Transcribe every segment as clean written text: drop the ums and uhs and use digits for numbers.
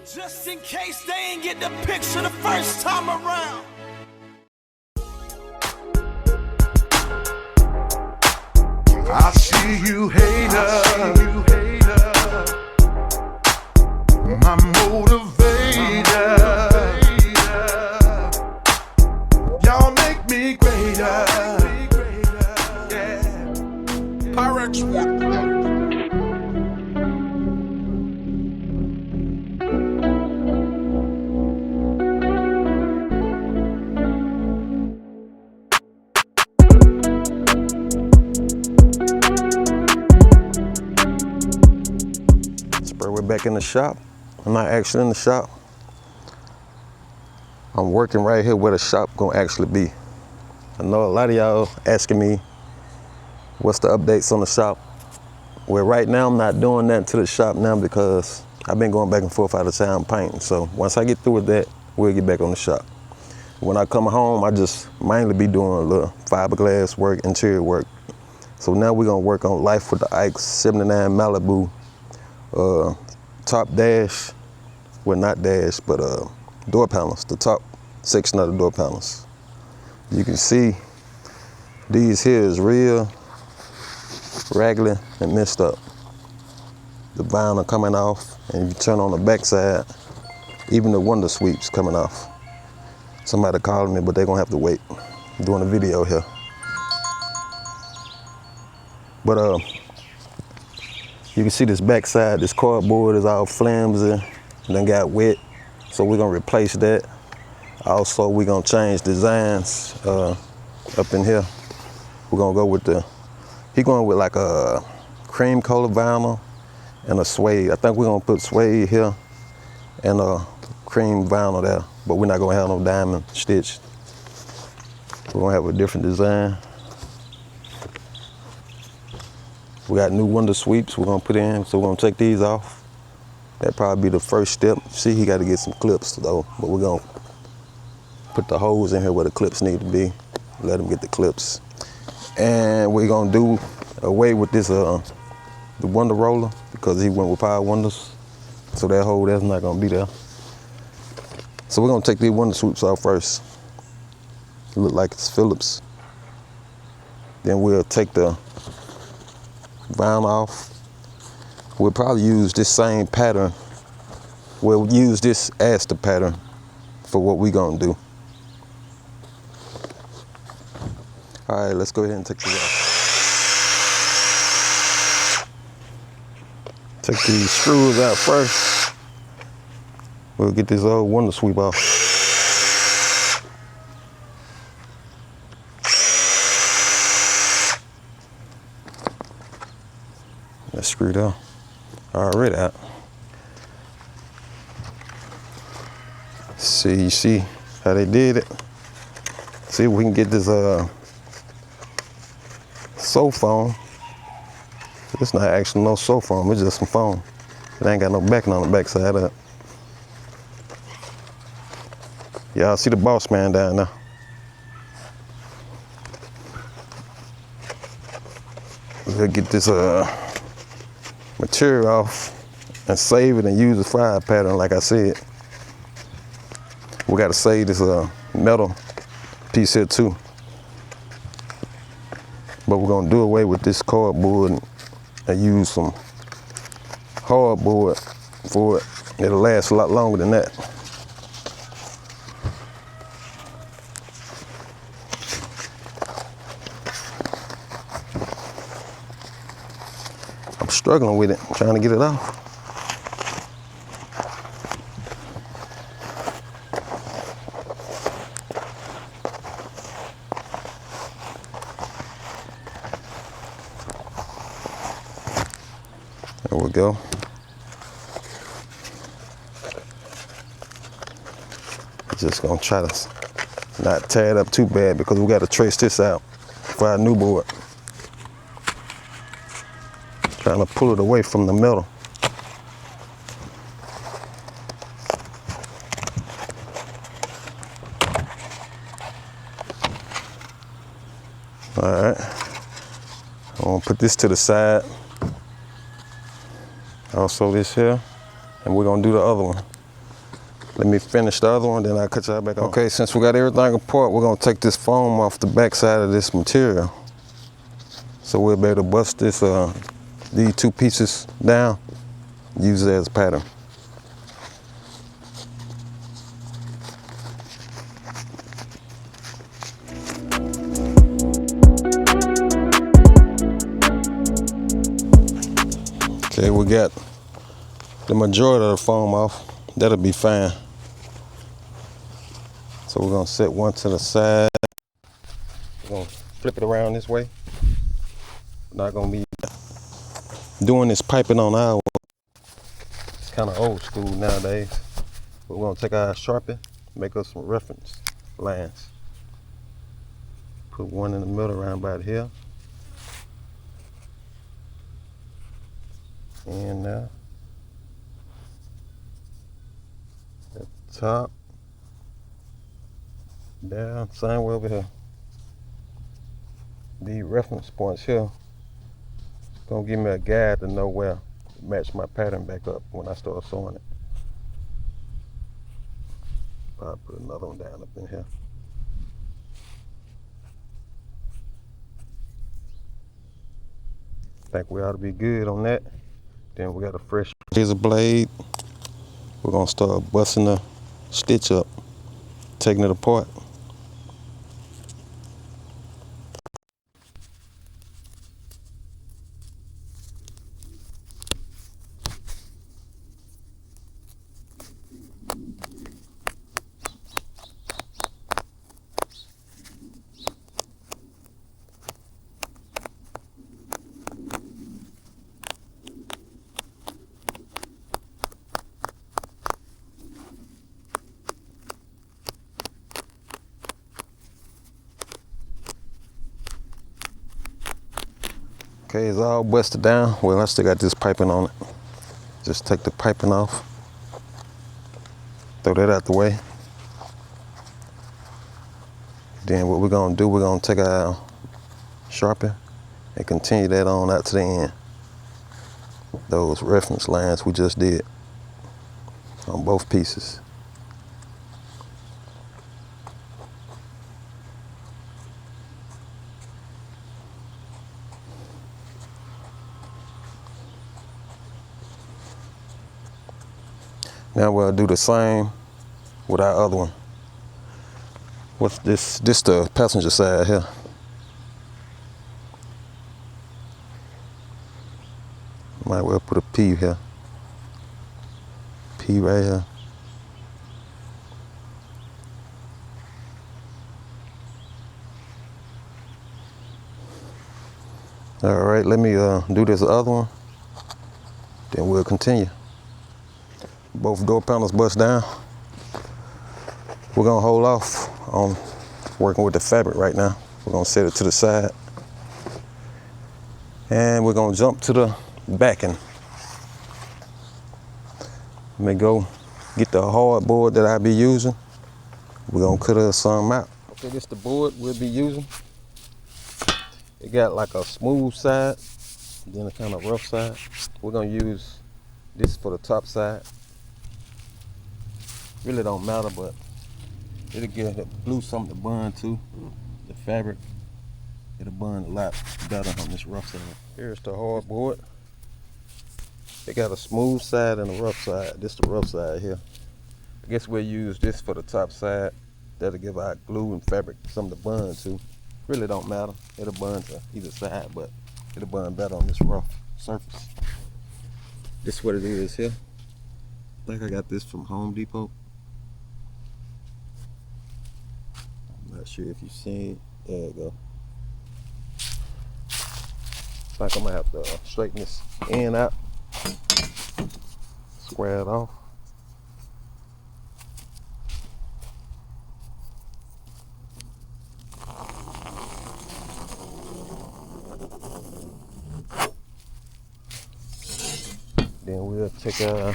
Just in case they ain't get the picture the first time around. I see you, hater. My motivator. Y'all make me greater. Yeah. Pyrex. We're back in the shop. I'm not actually in the shop. I'm working right here where the shop gonna actually be. I know a lot of y'all asking me what's the updates on the shop. Well, right now I'm not doing that to the shop now because I've been going back and forth out of town painting. So once I get through with that, we'll get back on the shop. When I come home, I just mainly be doing a little fiberglass work, interior work. So now we're gonna work on Life with the Ike's 79 Malibu. Top dash, well not dash, but door panels, the top section of the door panels. You can see these here is real raggedy and messed up. The vinyl coming off, and if you turn on the back side, even the window sweeps coming off. Somebody calling me, but they're gonna have to wait. I'm doing a video here. But you can see this back side, this cardboard is all flimsy and then got wet. So we're gonna replace that. Also, we're gonna change designs up in here. We're gonna go with he going with like a cream color vinyl and a suede. I think we're gonna put suede here and a cream vinyl there, but we're not gonna have no diamond stitch. We're gonna have a different design. We got new window sweeps we're gonna put in, so we're gonna take these off. That'd probably be the first step. See, he gotta get some clips though, but we're gonna put the holes in here where the clips need to be. Let him get the clips. And we're gonna do away with this, the window roller, because he went with power windows. So that hole that's not gonna be there. So we're gonna take these window sweeps off first. It look like it's Phillips. Then we'll take the vinyl off. We'll probably use this same pattern. We'll use this as the pattern for what we're gonna do. All right, let's go ahead and take these off. Take these screws out first. We'll get this old window sweep off. That's screwed up. Already out. See, you see how they did it? See if we can get this soap foam. It's not actually no soap foam, it's just some foam. It ain't got no backing on the back side of it. Y'all see the boss man down there. We'll get this material off and save it and use the fire pattern like I said. We gotta save this metal piece here too. But we're gonna do away with this cardboard and use some hardboard for it. It'll last a lot longer than that. I'm struggling with it, trying to get it off. There we go. Just gonna try to not tear it up too bad because we gotta trace this out for our new board. Trying to pull it away from the metal. All right, I'm gonna put this to the side. Also this here, and we're gonna do the other one. Let me finish the other one, then I'll cut y'all back on. Okay, since we got everything apart, we're gonna take this foam off the back side of this material. So we'll be able to bust this, these two pieces down, use it as a pattern. Okay, we got the majority of the foam off. That'll be fine. So we're gonna set one to the side. We're gonna flip it around this way. Not gonna be doing this piping on our. It's kind of old school nowadays. But we're gonna take our Sharpie, make us some reference lines. Put one in the middle around about here. And at the top, down, same way over here. The reference points here gonna give me a guide to know where to match my pattern back up when I start sewing it. I'll put another one down up in here. Think we ought to be good on that. Then we got a fresh razor blade. We're gonna start busting the stitch up, taking it apart. Okay, it's all busted down. Well, I still got this piping on it. Just take the piping off. Throw that out the way. Then what we're gonna do, we're gonna take our Sharpie and continue that on out to the end. Those reference lines we just did on both pieces. Now we'll do the same with our other one. What's this? This the passenger side here. Might well put a P here. P right here. All right, let me do this other one. Then we'll continue. Both door panels bust down. We're gonna hold off on working with the fabric right now. We're gonna set it to the side. And we're gonna jump to the backing. Let me go get the hardboard that I'll be using. We're gonna cut us some out. Okay, this is the board we'll be using. It got like a smooth side, then a kind of rough side. We're gonna use this for the top side. Really don't matter, but it'll get the glue something to bond to. The fabric, it'll bond a lot better on this rough side. Here's the hardboard. It got a smooth side and a rough side. This is the rough side here. I guess we'll use this for the top side. That'll give our glue and fabric something to bond to. Really don't matter. It'll bond to either side, but it'll bond better on this rough surface. This is what it is here. I think I got this from Home Depot. Not sure if you've seen it. There you go. I think I'm gonna have to straighten this end out, square it off. Then we'll take a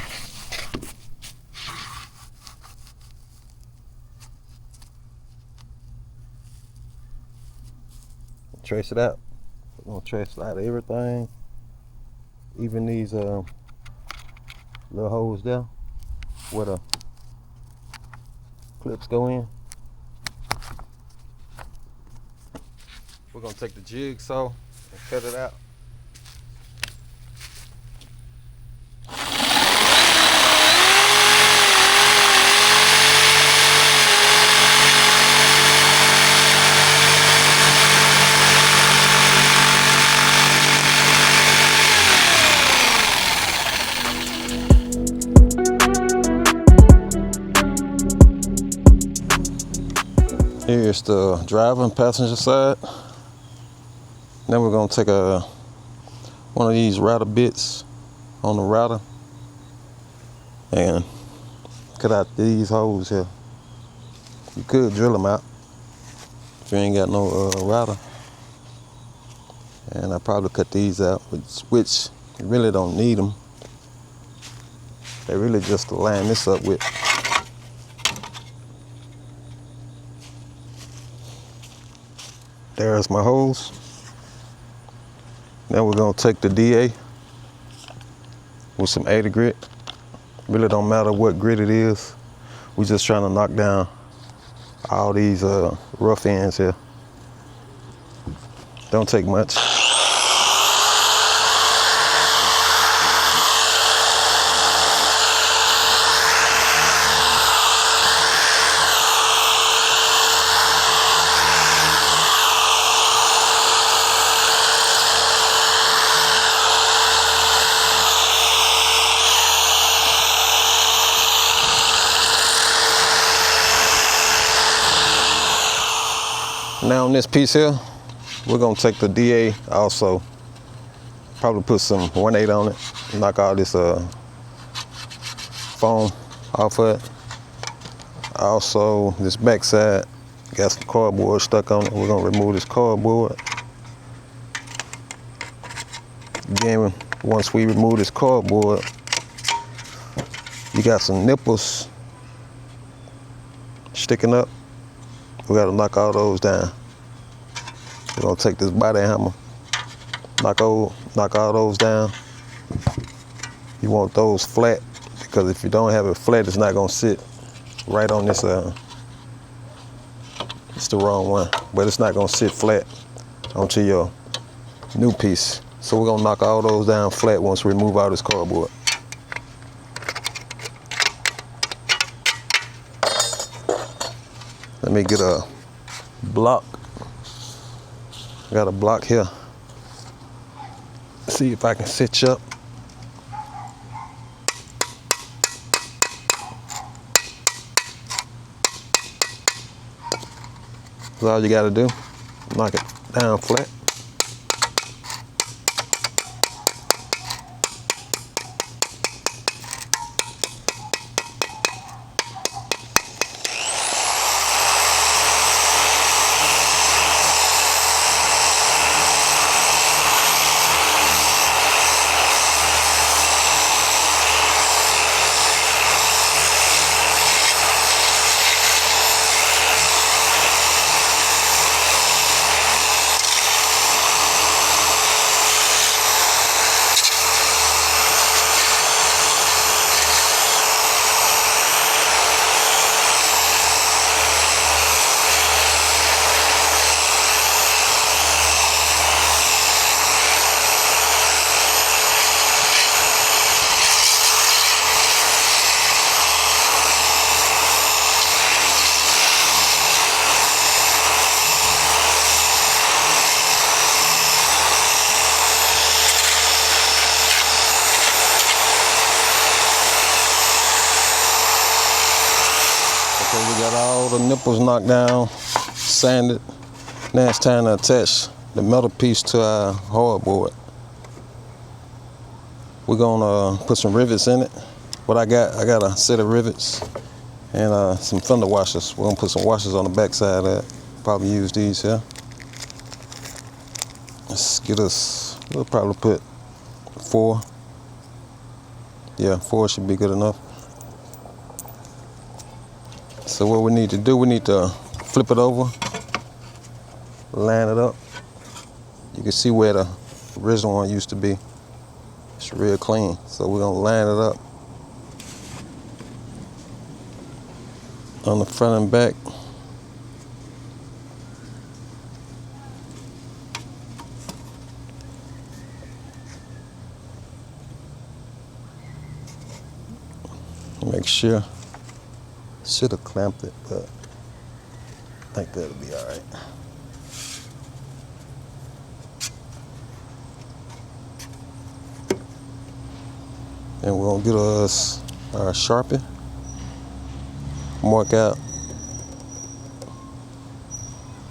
trace it out. We're gonna trace out everything, even these little holes there where the clips go in. We're gonna take the jigsaw and cut it out. Here's the driver and passenger side. Then we're gonna take one of these router bits on the router and cut out these holes here. You could drill them out if you ain't got no router. And I probably cut these out, which you really don't need them. They really just to line this up with. There's my holes. Now we're gonna take the DA with some 80 grit. Really don't matter what grit it is. We're just trying to knock down all these rough ends here. Don't take much. Now on this piece here, we're gonna take the DA also. Probably put some 1/8 on it, knock all this foam off of it. Also, this backside got some cardboard stuck on it. We're gonna remove this cardboard. Again, once we remove this cardboard, you got some nipples sticking up. We gotta knock all those down. We're gonna take this body hammer, knock all those down. You want those flat, because if you don't have it flat, it's not gonna sit right on this, it's the wrong one, but it's not gonna sit flat onto your new piece. So we're gonna knock all those down flat once we remove all this cardboard. Let me get a block. I got a block here. See if I can sit you up. That's all you gotta do. Knock it down flat. Okay, we got all the nipples knocked down, sanded. Now it's time to attach the metal piece to our hardboard. We're gonna put some rivets in it. What I got a set of rivets and some fender washers. We're gonna put some washers on the back side of that. Probably use these here. Let's get us, we'll probably put 4. Yeah, 4 should be good enough. So what we need to do, we need to flip it over, line it up. You can see where the original one used to be. It's real clean. So we're gonna line it up. on the front and back. Make sure. Should have clamped it, but I think that'll be all right. And we're gonna get us our Sharpie. Mark out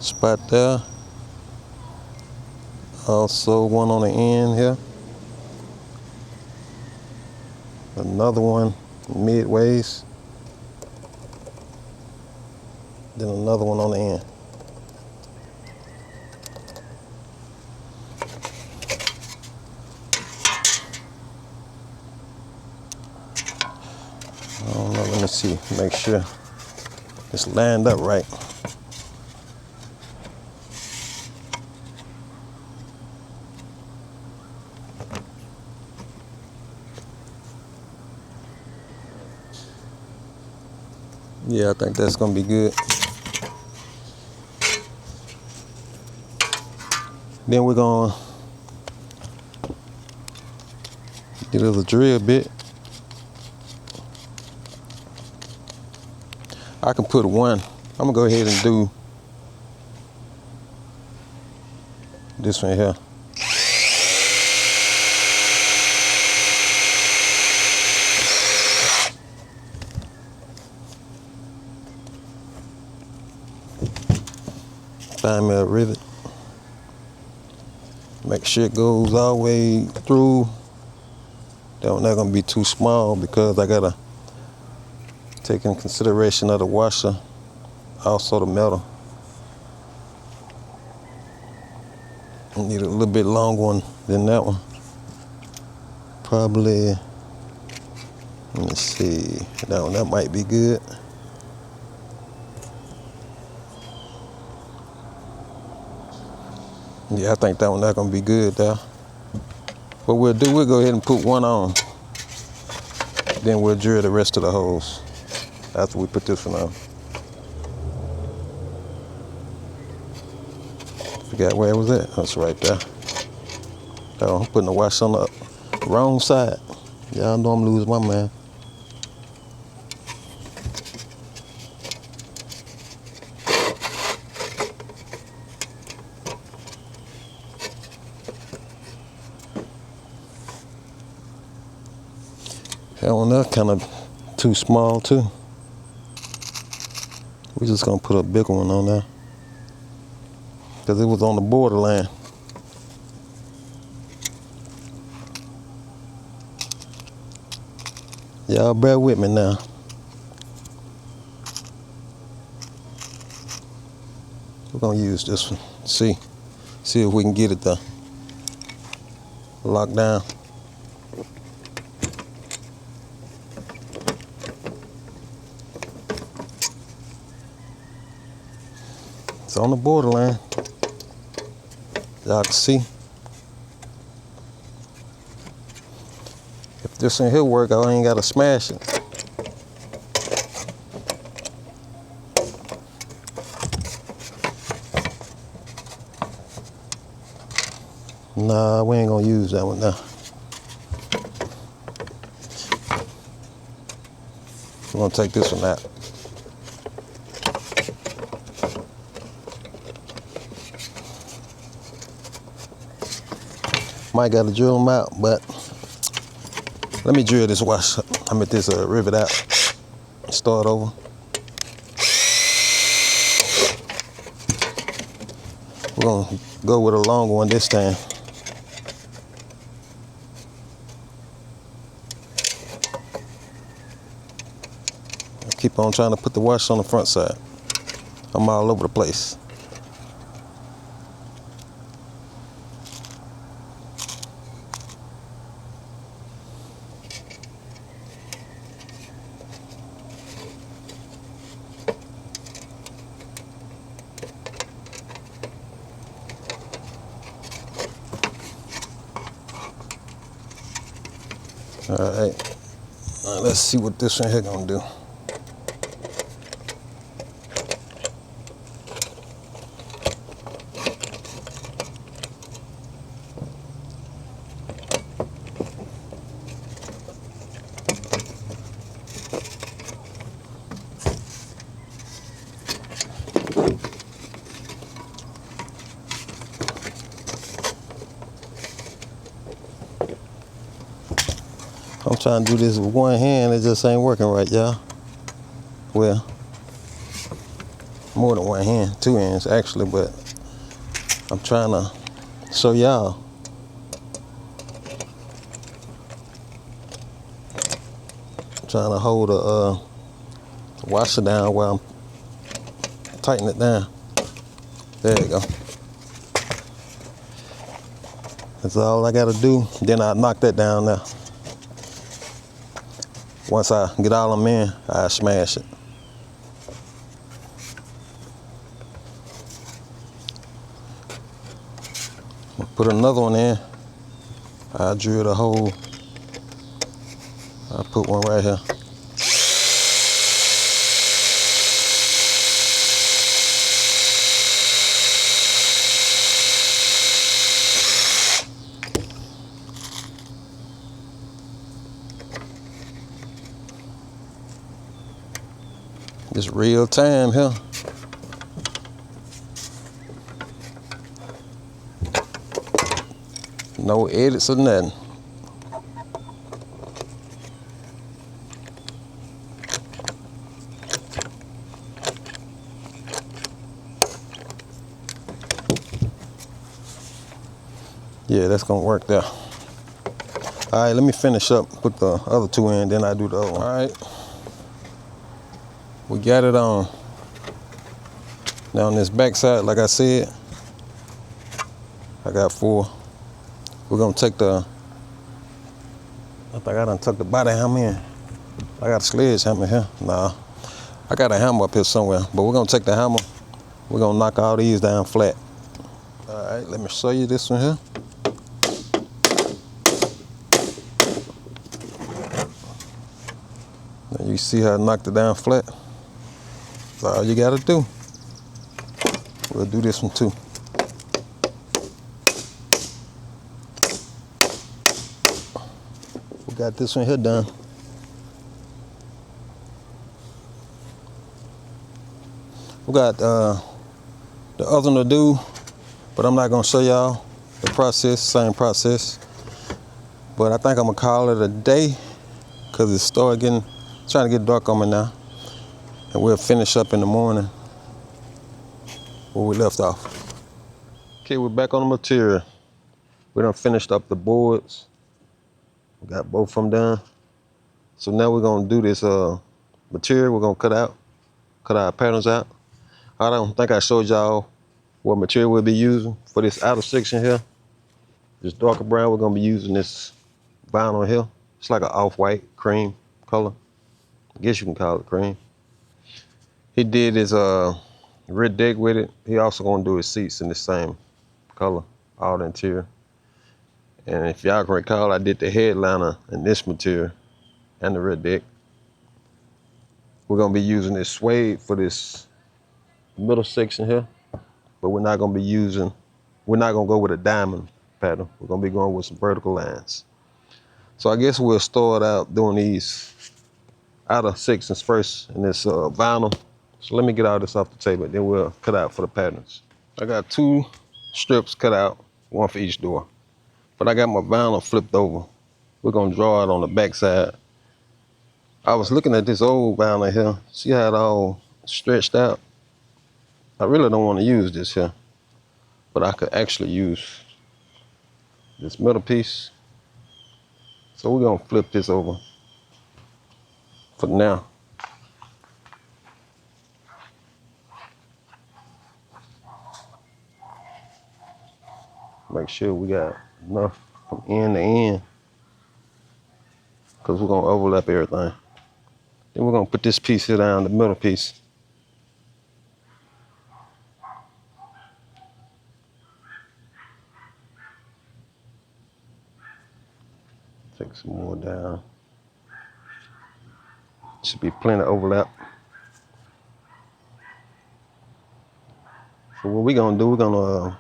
spot there. Also one on the end here. Another one midways. Then another one on the end. I don't know, let me see, make sure it's lined up right. Yeah, I think that's gonna be good. Then we're gonna get us a drill bit. I can put one. I'm gonna go ahead and do this one here. Find me a rivet. Make sure it goes all the way through. They're not gonna be too small because I gotta take in consideration of the washer, also the metal. I need a little bit longer one than that one. Probably, let me see, that might be good. Yeah, I think that one not gonna be good there. What we'll do, we'll go ahead and put one on. Then we'll drill the rest of the holes after we put this one on. Forgot where it was at. That's right there. Oh, I'm putting the wash on the wrong side. Y'all know I'm losing my man. That one there kind of too small too. We're just gonna put a bigger one on there because it was on the borderline. Y'all bear with me now. We're gonna use this one. See if we can get it to lock down. It's on the borderline. Y'all can see. If this in here work, I ain't gotta smash it. Nah, we ain't gonna use that one now. We're gonna take this one out. Might gotta drill them out, but let me drill this wash. This rivet out. Start over. We're gonna go with a longer one this time. Keep on trying to put the wash on the front side. I'm all over the place. All right, let's see what this one here gonna do. Trying to do this with one hand, it just ain't working right, y'all. Well, more than one hand, two hands actually, but I'm trying to show y'all. Trying to hold the washer down while I'm tightening it down. There you go. That's all I gotta do. Then I knock that down now. Once I get all of them in, I smash it. Put another one in. I drill the hole. I put one right here. It's real time here. No edits or nothing. Yeah, that's gonna work there. All right, let me finish up, put the other two in, then I do the other one. All right, we got it on. Now on this back side, like I said, I got 4. We're gonna take the, I think I done took the body hammer in. I got a sledgehammer here. Nah, I got a hammer up here somewhere, but we're gonna take the hammer. We're gonna knock all these down flat. All right, let me show you this one here. Now you see how I knocked it down flat? That's all you gotta do. We'll do this one too. We got this one here done. We got the other one to do, but I'm not gonna show y'all the process, same process. But I think I'm gonna call it a day because it's trying to get dark on me now. And we'll finish up in the morning where we left off. Okay, we're back on the material. We done finished up the boards. We got both of them done. So now we're gonna do this material we're gonna cut our patterns out. I don't think I showed y'all what material we'll be using for this outer section here. This darker brown, we're gonna be using this vinyl here. It's like an off-white cream color. I guess you can call it cream. He did his red deck with it. He also gonna do his seats in the same color, all the interior. And if y'all can recall, I did the headliner in this material and the red deck. We're gonna be using this suede for this middle section here, but we're not gonna go with a diamond pattern. We're gonna be going with some vertical lines. So I guess we'll start out doing these outer sections first in this vinyl. So let me get all this off the table, then we'll cut out for the patterns. I got 2 strips cut out, 1 for each door. But I got my vinyl flipped over. We're gonna draw it on the back side. I was looking at this old vinyl here. See how it all stretched out? I really don't want to use this here, but I could actually use this middle piece. So we're gonna flip this over for now. Make sure we got enough from end to end, because we're gonna overlap everything. Then we're gonna put this piece here down, the middle piece. Take some more down. Should be plenty of overlap. So what we're gonna do, we're gonna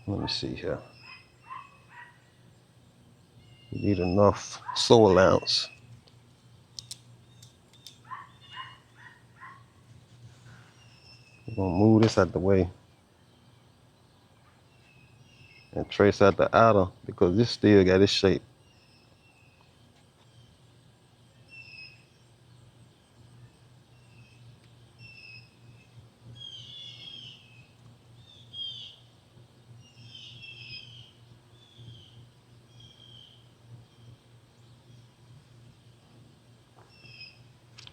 let me see here. We need enough sew allowance. We're gonna move this out the way. and trace out the outer because this still got its shape.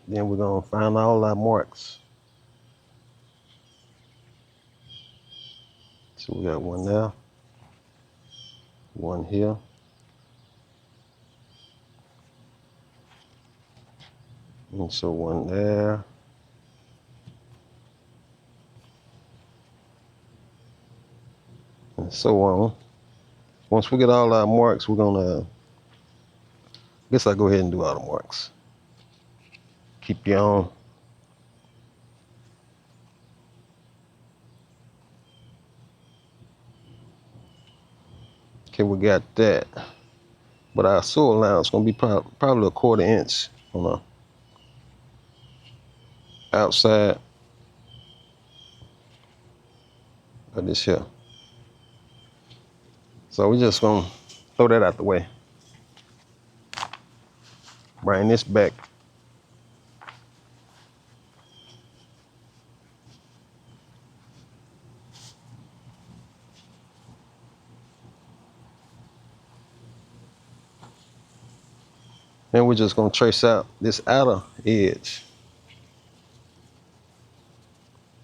Then we're gonna find all our marks. So we got one there, one here, and so one there, and so on. Once we get all our marks, we're gonna, I guess I'll go ahead and do all the marks. Keep you on. Okay, we got that. But our sole allowance is gonna be probably a 1/4 inch on the outside of this here. So we're just gonna throw that out the way. Bring this back. Then we're just gonna trace out this outer edge.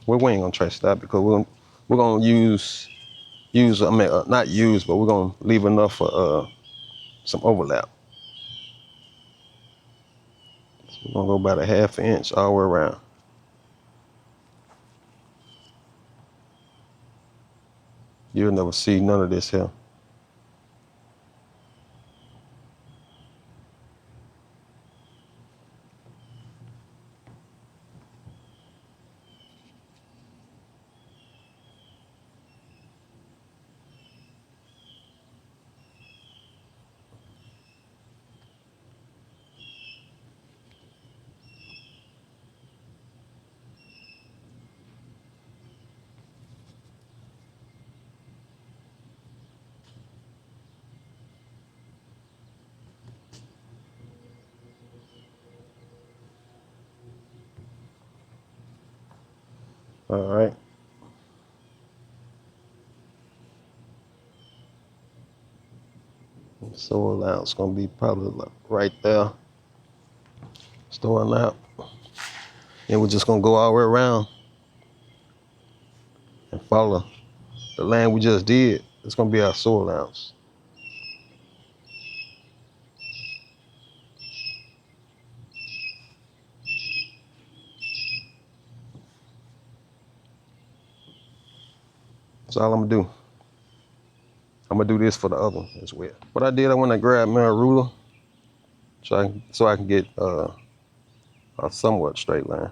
We ain't gonna trace that because we're gonna use I mean not use, but we're gonna leave enough for some overlap. So we're gonna go about a 1/2 inch all the way around. You'll never see none of this here. All right. So allowance gonna be probably like right there. Storing out. And we're just gonna go all the way around and follow the line we just did. It's gonna be our sole allowance. That's all I'm gonna do. I'm gonna do this for the other one as well. What I did, I went and grabbed me a ruler so I can get a somewhat straight line.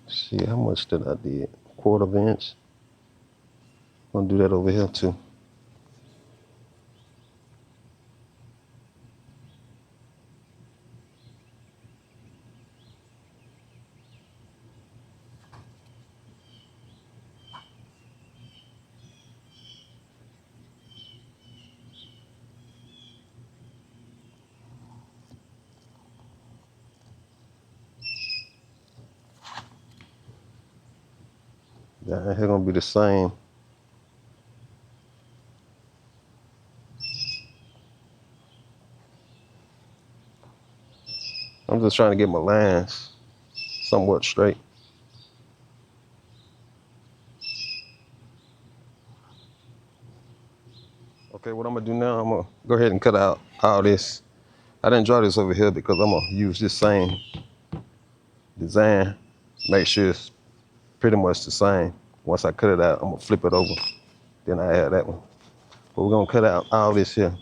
See how much did I did? 1/4 inch. I'm gonna do that over here too. Down here gonna be the same. I'm just trying to get my lines somewhat straight. Okay, what I'm gonna do now, I'm gonna go ahead and cut out all this. I didn't draw this over here because I'm gonna use this same design. Make sure it's pretty much the same. Once I cut it out, I'm gonna flip it over. Then I add that one. But we're gonna cut out all this here.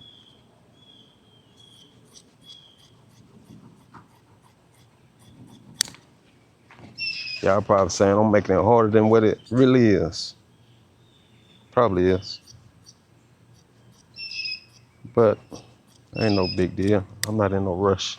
Y'all probably saying I'm making it harder than what it really is. Probably is. But Ain't no big deal. I'm not in no rush.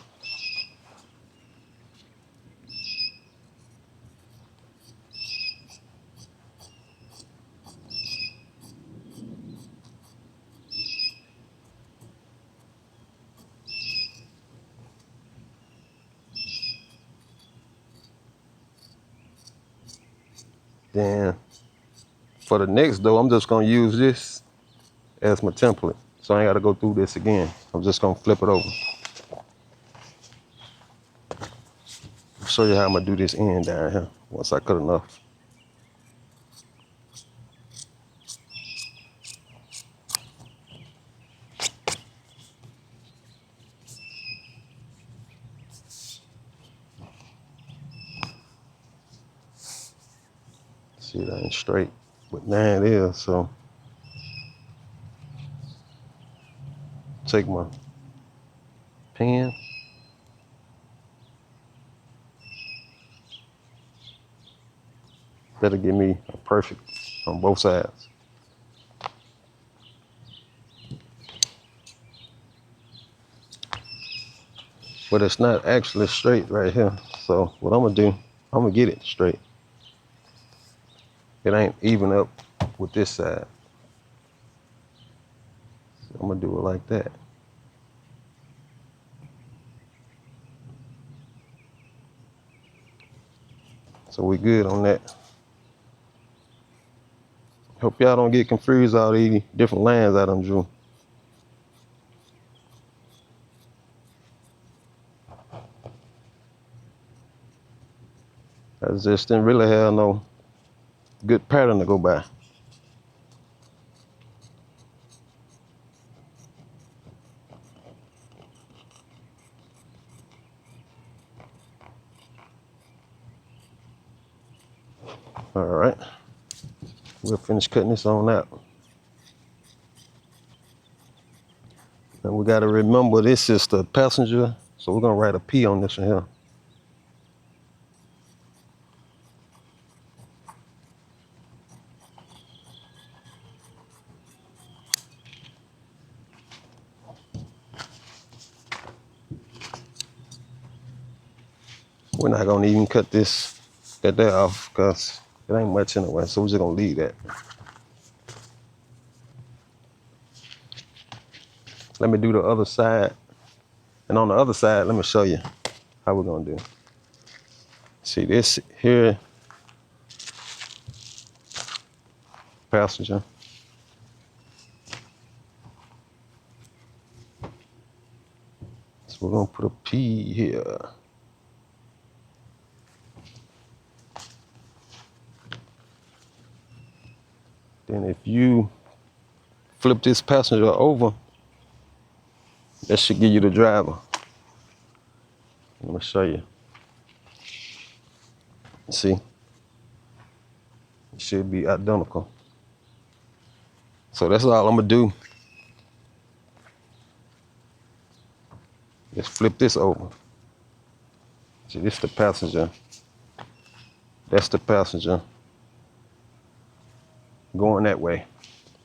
Then for the next though, I'm just gonna use this as my template. So I ain't gotta go through this again. I'm just gonna flip it over. I'll show you how I'm gonna do this end down here once I cut enough. See, it ain't straight, but now it is, so take my pen. That'll give me a perfect on both sides. But it's not actually straight right here. So what I'm gonna do, I'm gonna get it straight. It ain't even up with this side. So I'm gonna do it like that. So we good on that. Hope y'all don't get confused all these different lines I done drew. I just didn't really have no good pattern to go by. All right, we'll finish cutting this on out. And we gotta remember this is the passenger, so we're gonna write a P on this one here. We're not gonna even cut that off because it ain't much anyway, so we're just gonna leave that. Let me do the other side. And on the other side, let me show you how we're gonna do. See this here, passenger. So we're gonna put a P here. Then if you flip this passenger over, that should give you the driver. Let me show you. See, it should be identical. So that's all I'm gonna do. Just flip this over. See, this is the passenger. That's the passenger. Going that way.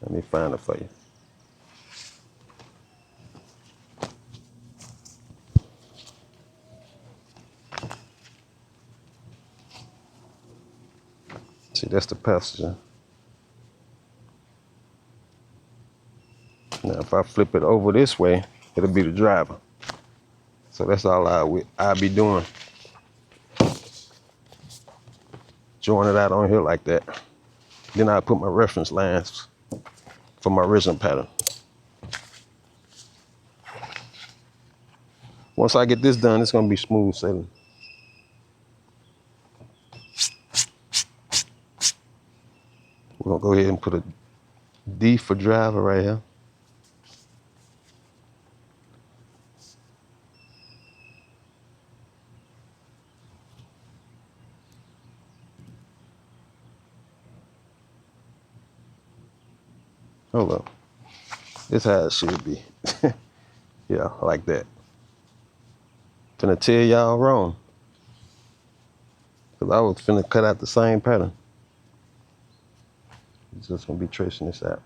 Let me find it for you. See, that's the passenger. Now, if I flip it over this way, it'll be the driver. So that's all I'll be doing. Join it out on here like that. Then I put my reference lines for my original pattern. Once I get this done, it's gonna be smooth sailing. We're gonna go ahead and put a D for driver right here. Hold up. This is how it should be. Yeah, like that. Finna tell y'all wrong. Cause I was finna cut out the same pattern. It's just gonna be tracing this out.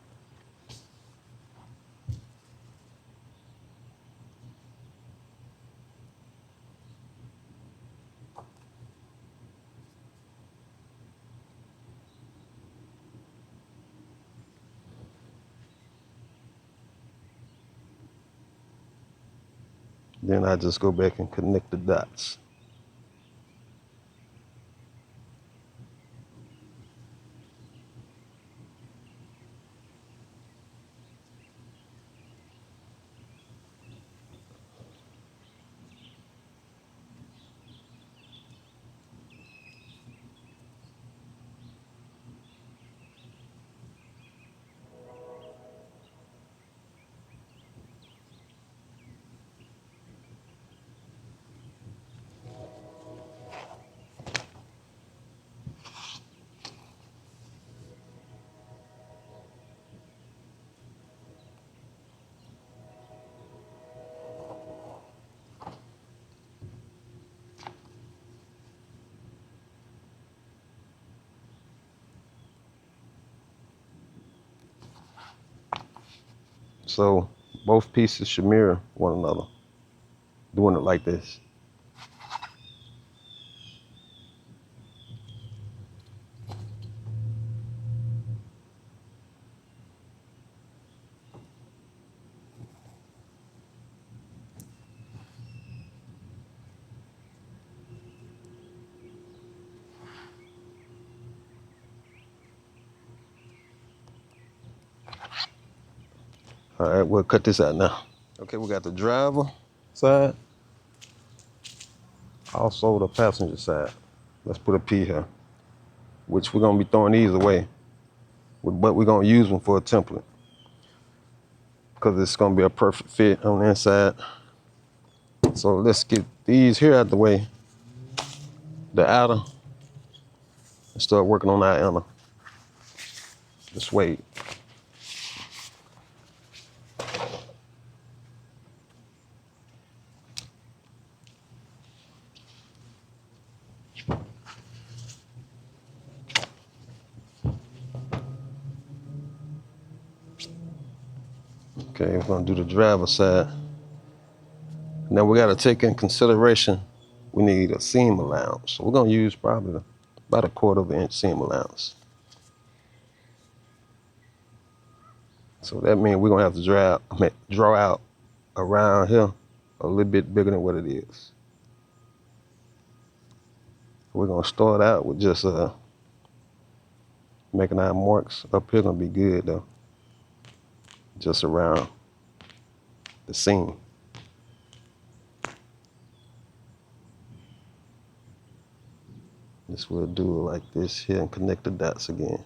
Then I just go back and connect the dots. So both pieces should mirror one another, doing it like this. All right, we'll cut this out now. Okay, we got the driver side, also the passenger side. Let's put a P here, which we're gonna be throwing these away, but we're gonna use them for a template because it's gonna be a perfect fit on the inside. So let's get these here out the way, the outer, and start working on our inner, the suede. Okay, we're gonna do the driver side. Now we gotta take in consideration, we need a seam allowance. So we're gonna use probably about 1/4 inch seam allowance. So that means we're gonna have to draw out around here a little bit bigger than what it is. We're gonna start out with just making our marks. Up here gonna be good though, just around the seam. This we'll do it like this here and connect the dots again.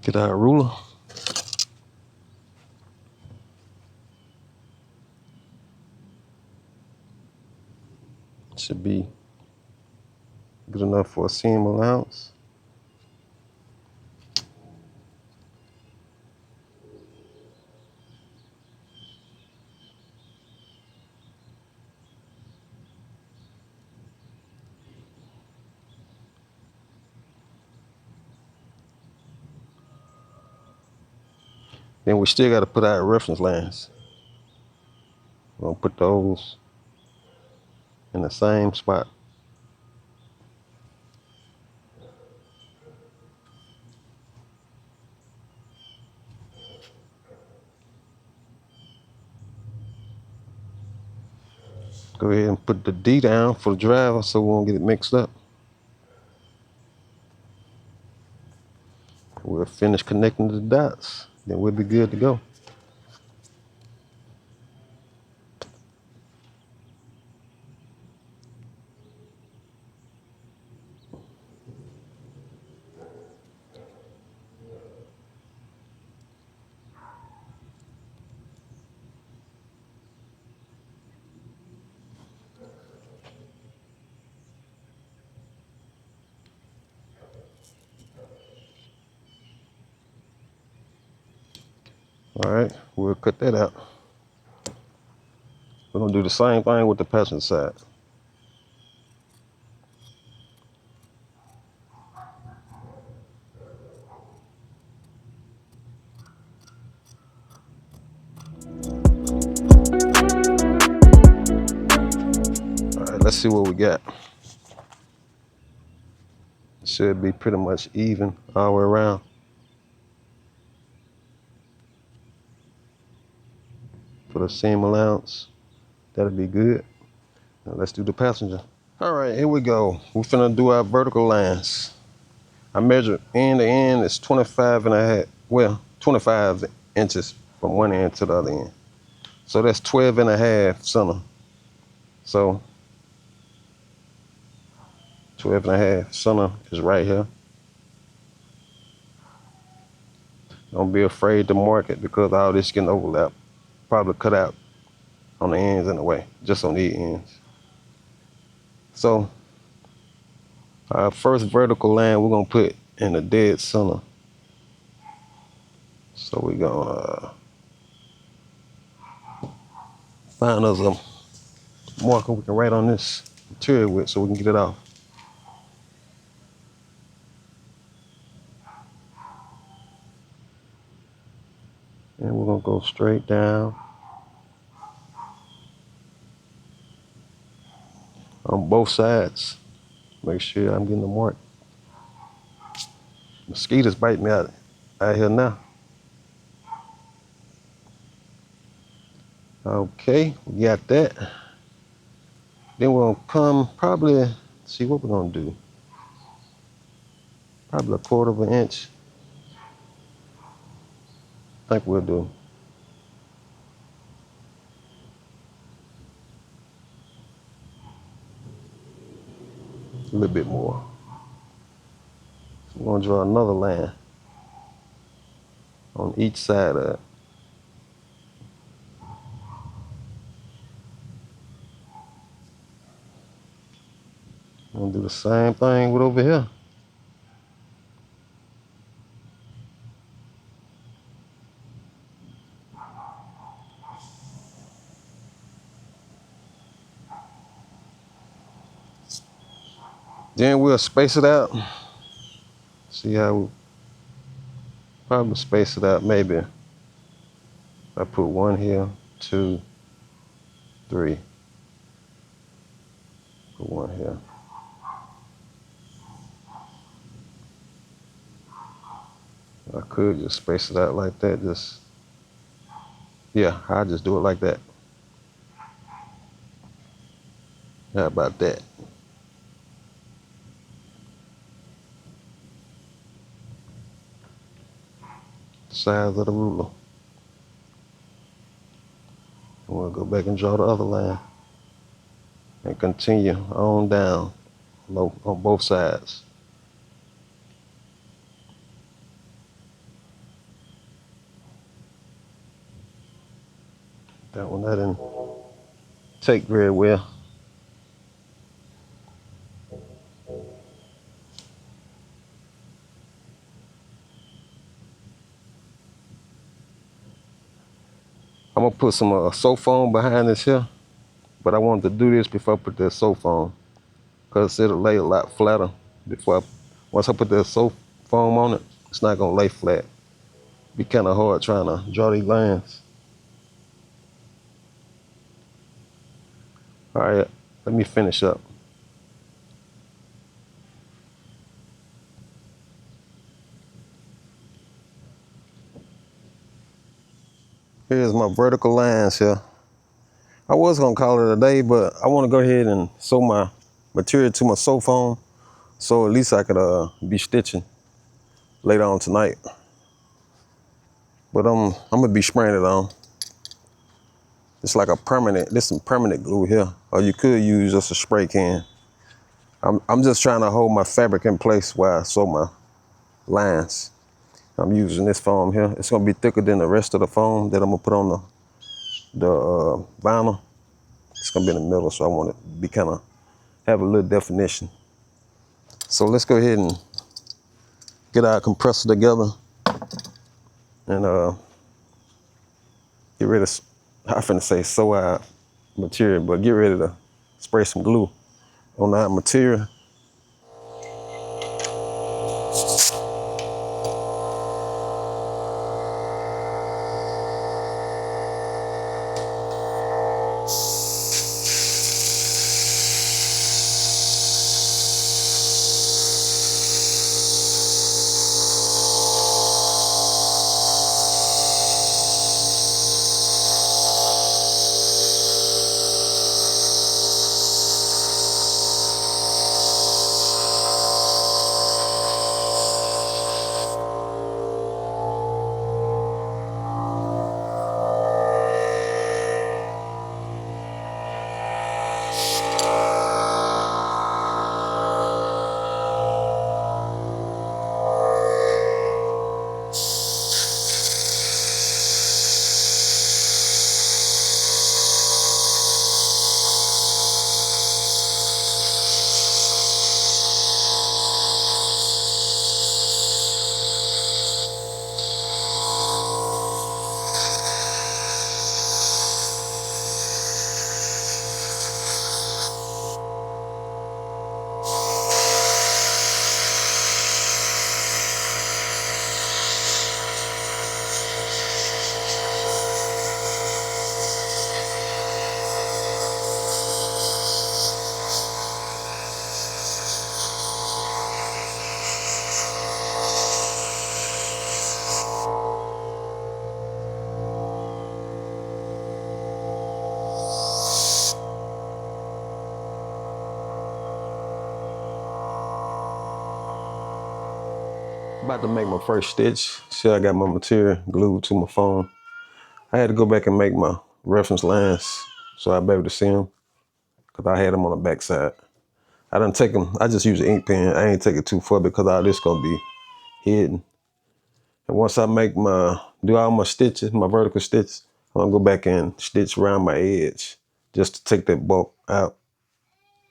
Get our ruler. Should be good enough for a seam allowance. Then we still gotta put our reference lines. We're gonna put those in the same spot. Go ahead and put the D down for the driver so we won't get it mixed up. We'll finish connecting the dots, then we'll be good to go. All right, we'll cut that out. We're gonna do the same thing with the passenger side. All right, let's see what we got. Should be pretty much even all the way around. For the seam allowance, that'll be good. Now let's do the passenger. All right, here we go. We're finna do our vertical lines. I measured end to end is 25 and a half, well, 25 inches from one end to the other end. So that's 12 and a half center. So 12 and a half center is right here. Don't be afraid to mark it because all this can overlap. Probably cut out on the ends anyway, just on the ends. So our first vertical line we're gonna put in the dead center. So we're gonna find us a marker we can write on this material with so we can get it off. And we're gonna go straight down on both sides. Make sure I'm getting the mark. Mosquitoes bite me out here now. Okay, we got that. Then we're gonna come probably, see what we're gonna do. Probably a 1/4 of an inch. I think we'll do. A little bit more. So we're gonna draw another line on each side of it. I'm gonna do the same thing with over here. Then we'll space it out. See how we probably space it out maybe. I put 1 here, 2, 3. Put 1 here. I could just space it out like that, yeah, I'll just do it like that. How about that? Size of the ruler. We'll go back and draw the other line and continue on down on both sides. That one I didn't take very well. I'm gonna put some soap foam behind this here, but I wanted to do this before I put that soap foam because it'll lay a lot flatter once I put that soap foam on it, it's not gonna lay flat. Be kind of hard trying to draw these lines. All right, let me finish up. Here's my vertical lines here. I was gonna call it a day, but I wanna go ahead and sew my material to my soap foam so at least I could be stitching later on tonight. But I'm gonna be spraying it on. It's like a permanent, this some permanent glue here. Or you could use just a spray can. I'm just trying to hold my fabric in place while I sew my lines. I'm using this foam here. It's gonna be thicker than the rest of the foam that I'm gonna put on the vinyl. It's gonna be in the middle, so I want it to be kind of, have a little definition. So let's go ahead and get our compressor together and get rid of, I finna say Suede material, but get ready to spray some glue on that material. About to make my first stitch. See, I got my material glued to my phone. I had to go back and make my reference lines so I'd be able to see them, because I had them on the back side. I didn't take them, I just use an ink pen. I ain't take it too far because all this gonna be hidden. And once I do all my stitches, my vertical stitches, I'm gonna go back and stitch around my edge just to take that bulk out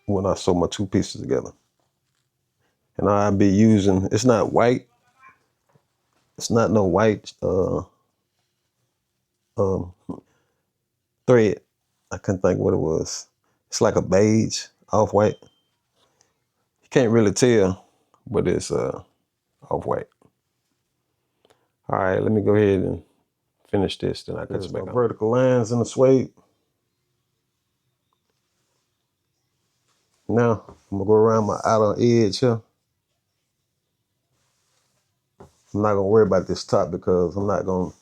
when I sew my two pieces together. And I'll be using, it's not white, it's not no white thread. I couldn't think what it was. It's like a beige, off-white. You can't really tell, but it's off-white. All right, let me go ahead and finish this, then I cut you back on. Vertical lines in the suede. Now, I'm gonna go around my outer edge here. I'm not gonna worry about this top because I'm not gonna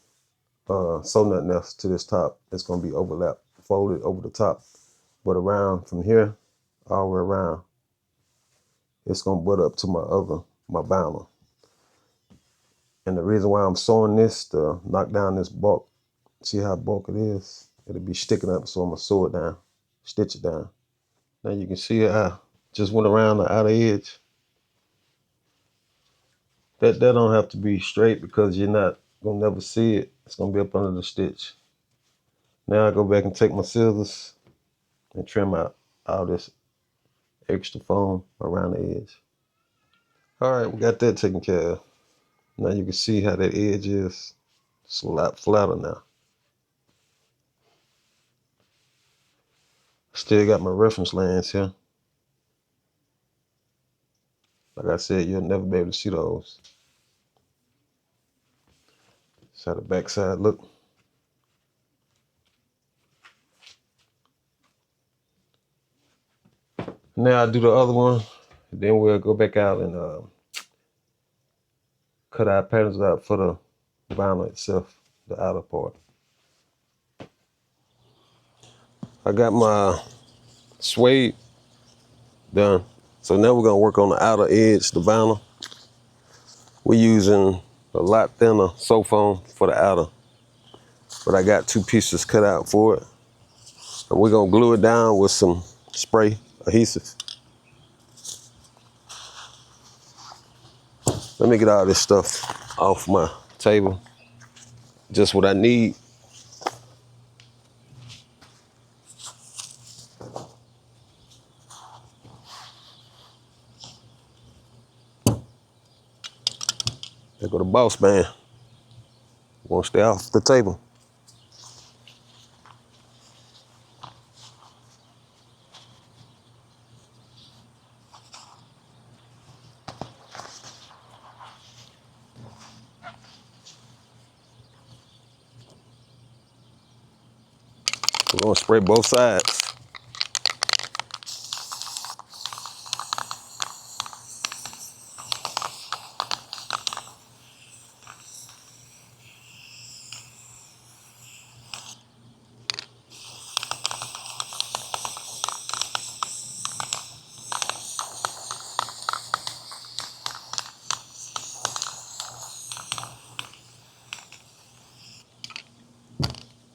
sew nothing else to this top. It's gonna be overlapped, folded over the top. But around from here, all the way around, it's gonna butt up to my vinyl. And the reason why I'm sewing this to knock down this bulk, see how bulk it is? It'll be sticking up, so I'm gonna sew it down, stitch it down. Now you can see I just went around the outer edge. That don't have to be straight because you're not gonna never see it. It's gonna be up under the stitch. Now I go back and take my scissors and trim out all this extra foam around the edge. All right, we got that taken care of. Now you can see how that edge is. It's a lot flatter now. Still got my reference lines here. Like I said, you'll never be able to see those. That's how the back side look. Now I do the other one, and then we'll go back out and cut our patterns out for the vinyl itself, the outer part. I got my suede done. So now we're gonna work on the outer edge, the vinyl. We're using a lot thinner sew foam for the outer, but I got two pieces cut out for it. And we're gonna glue it down with some spray adhesive. Let me get all this stuff off my table. Just what I need. There go the boss man. Won't stay off the table. We're gonna spray both sides.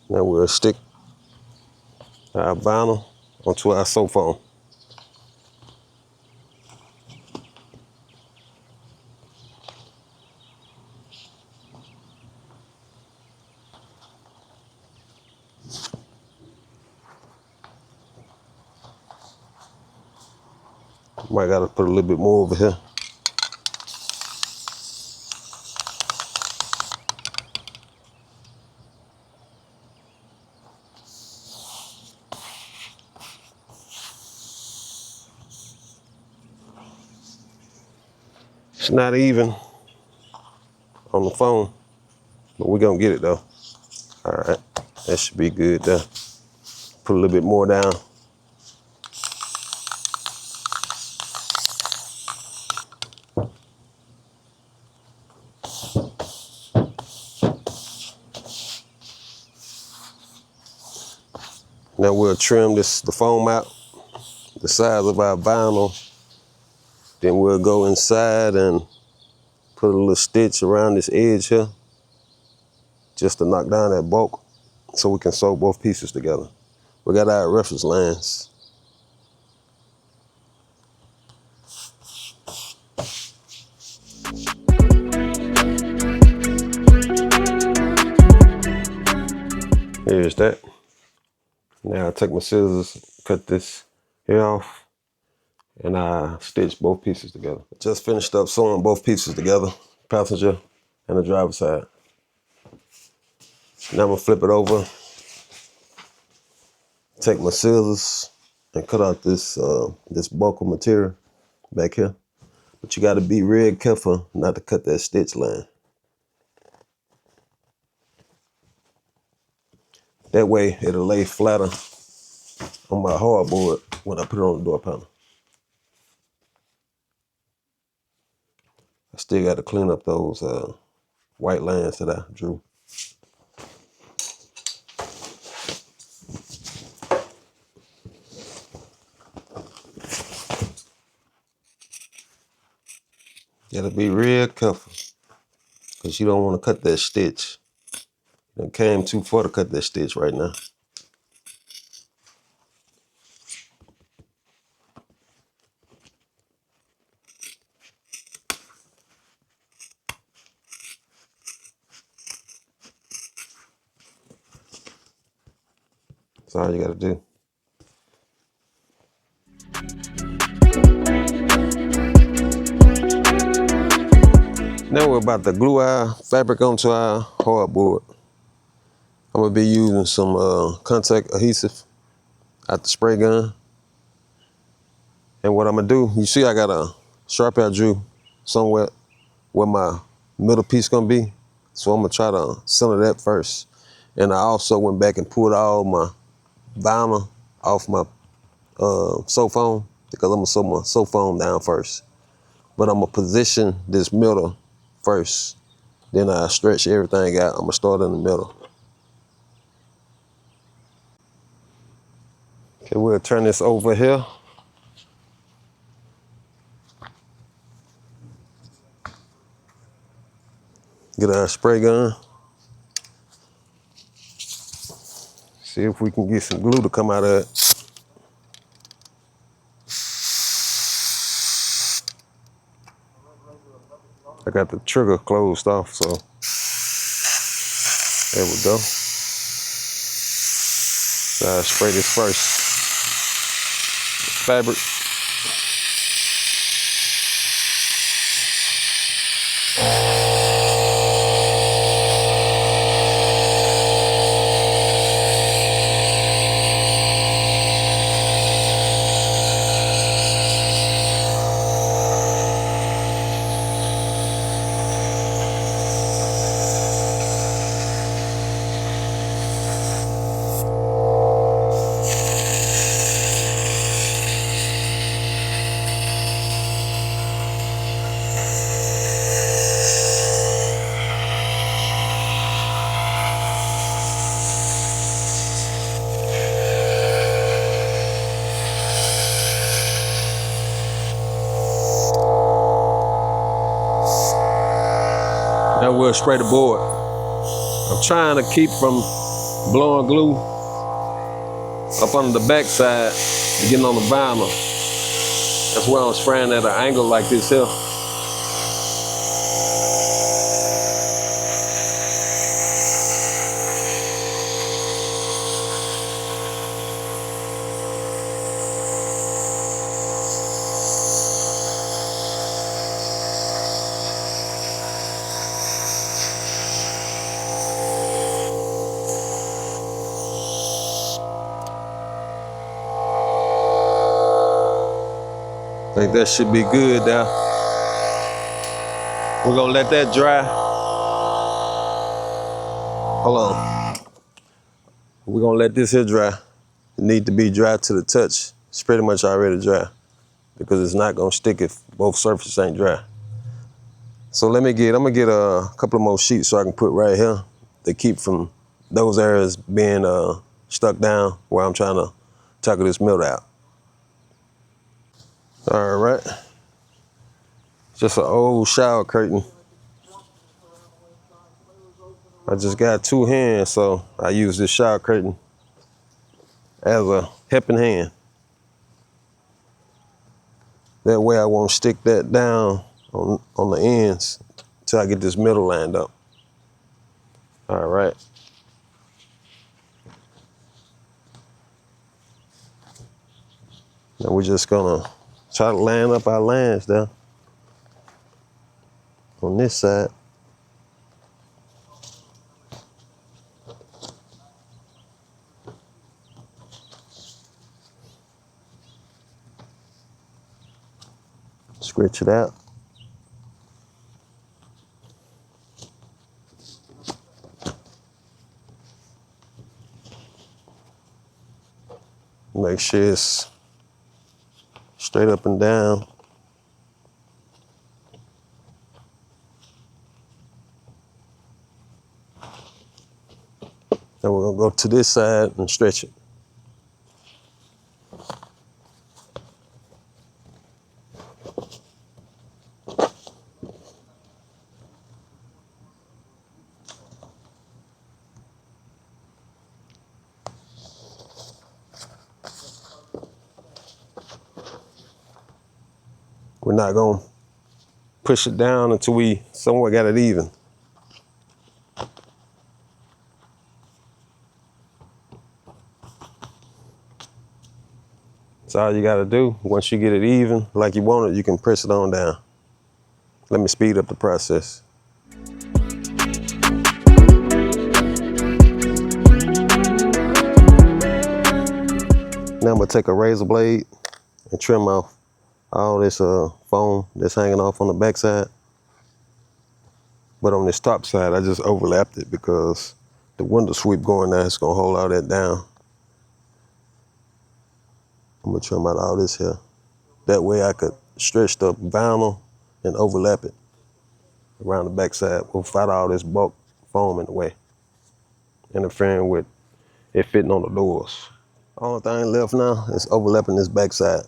Now we'll stick our vinyl onto our soap foam. Might gotta put a little bit more over here. It's not even on the phone, but we're gonna get it though. All right, that should be good there. Put a little bit more down. Now we'll trim the foam out, the size of our vinyl. Then we'll go inside and put a little stitch around this edge here, just to knock down that bulk so we can sew both pieces together. We got our reference lines. Here's that. Now I take my scissors, cut this here off, and I stitch both pieces together. Just finished up sewing both pieces together, passenger and the driver's side. Now I'm gonna flip it over, take my scissors and cut out this this bulk of material back here. But you gotta be real careful not to cut that stitch line. That way it'll lay flatter on my hardboard when I put it on the door panel. I still gotta clean up those white lines that I drew. Gotta be real careful, because you don't want to cut that stitch. It came too far to cut that stitch right now. That's all you gotta do. Now we're about to glue our fabric onto our hardboard. I'm gonna be using some contact adhesive at the spray gun. And what I'm gonna do, you see I got a sharp edge drew somewhere where my middle piece gonna be. So I'm gonna try to center that first. And I also went back and pulled all my vinyl off my sew foam, because I'm gonna sew my sew foam down first. But I'm gonna position this middle first. Then I stretch everything out. I'm gonna start in the middle. Okay, we'll turn this over here. Get our spray gun. See if we can get some glue to come out of it. I got the trigger closed off, so there we go. So I spray this first. Fabric. and we'll spray the board. I'm trying to keep from blowing glue up under the backside and getting on the vinyl. That's why I'm spraying at an angle like this here. I think that should be good now. We're gonna let that dry. Hold on. We're gonna let this here dry. It need to be dry to the touch. It's pretty much already dry because it's not gonna stick if both surfaces ain't dry. So I'm gonna get a couple of more sheets so I can put right here to keep from those areas being stuck down where I'm trying to tackle this mill out. All right. Just an old shower curtain. I just got two hands, so I use this shower curtain as a helping hand. That way I won't stick that down on the ends till I get this middle lined up. All right. Now we're just gonna try to line up our lines there on this side. Stretch it out. Make sure it's straight up and down. Then we're gonna go to this side and stretch it. We're not gonna push it down until we somewhere got it even. That's all you gotta do. Once you get it even, like you want it, you can press it on down. Let me speed up the process. Now I'm gonna take a razor blade and trim off all this foam that's hanging off on the backside. But on this top side, I just overlapped it because the window sweep going there is gonna hold all that down. I'm gonna trim out all this here. That way I could stretch the vinyl and overlap it around the backside without all this bulk foam in the way, interfering with it fitting on the doors. Only thing left now is overlapping this backside.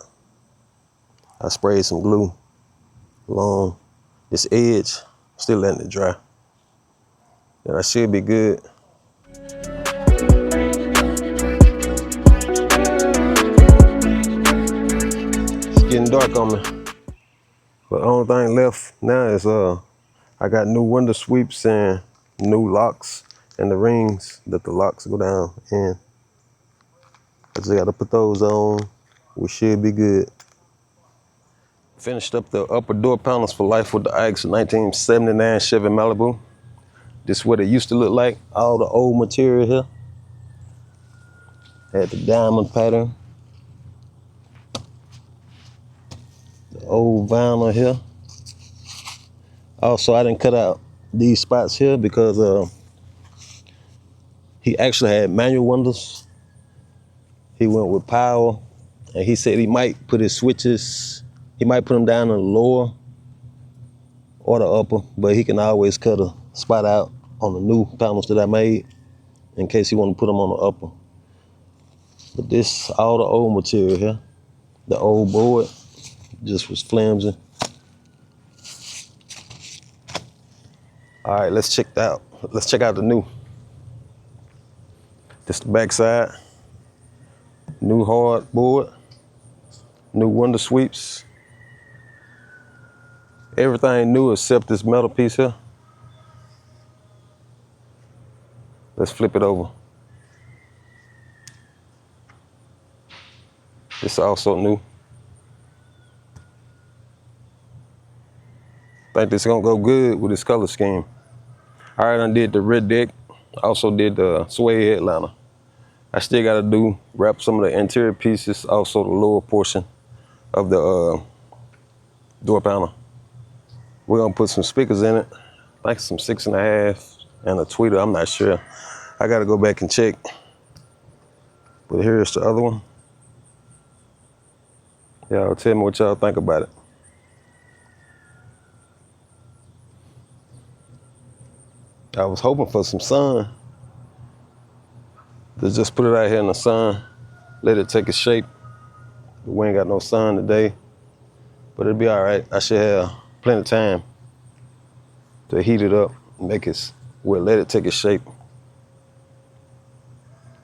I sprayed some glue along this edge, still letting it dry. And I should be good. It's getting dark on me. But the only thing left now is I got new window sweeps and new locks and the rings that the locks go down in. I just gotta put those on. We should be good. Finished up the upper door panels for life with the Ike's 1979 Chevy Malibu. This is what it used to look like. All the old material here. Had the diamond pattern. The old vinyl here. Also, I didn't cut out these spots here because he actually had manual windows. He went with power, and he said he might put his switches, he might put them down in the lower or the upper, but he can always cut a spot out on the new panels that I made in case he want to put them on the upper. But this, all the old material here, the old board just was flimsy. All right, let's check that out. Let's check out the new. This the back side. New hardboard. New window sweeps. Everything new except this metal piece here. Let's flip it over. This is also new. Think this is gonna go good with this color scheme. All right, I did the red deck. Also did the suede headliner. I still gotta wrap some of the interior pieces, also the lower portion of the door panel. We're gonna put some speakers in it. I think some 6.5 and a tweeter, I'm not sure. I gotta go back and check. But here's the other one. Y'all tell me what y'all think about it. I was hoping for some sun. To just put it out here in the sun, let it take its shape. We ain't got no sun today, but it'll be all right. I should have plenty of time to heat it up, let it take its shape.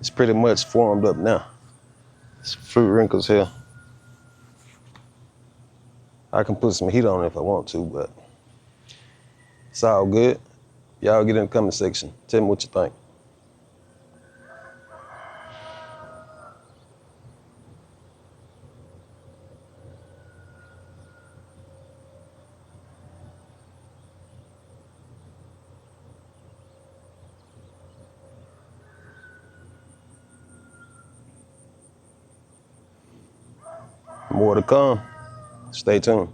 It's pretty much formed up now. It's fruit wrinkles here. I can put some heat on it if I want to, but it's all good. Y'all get in the comment section. Tell me what you think. More to come. Stay tuned.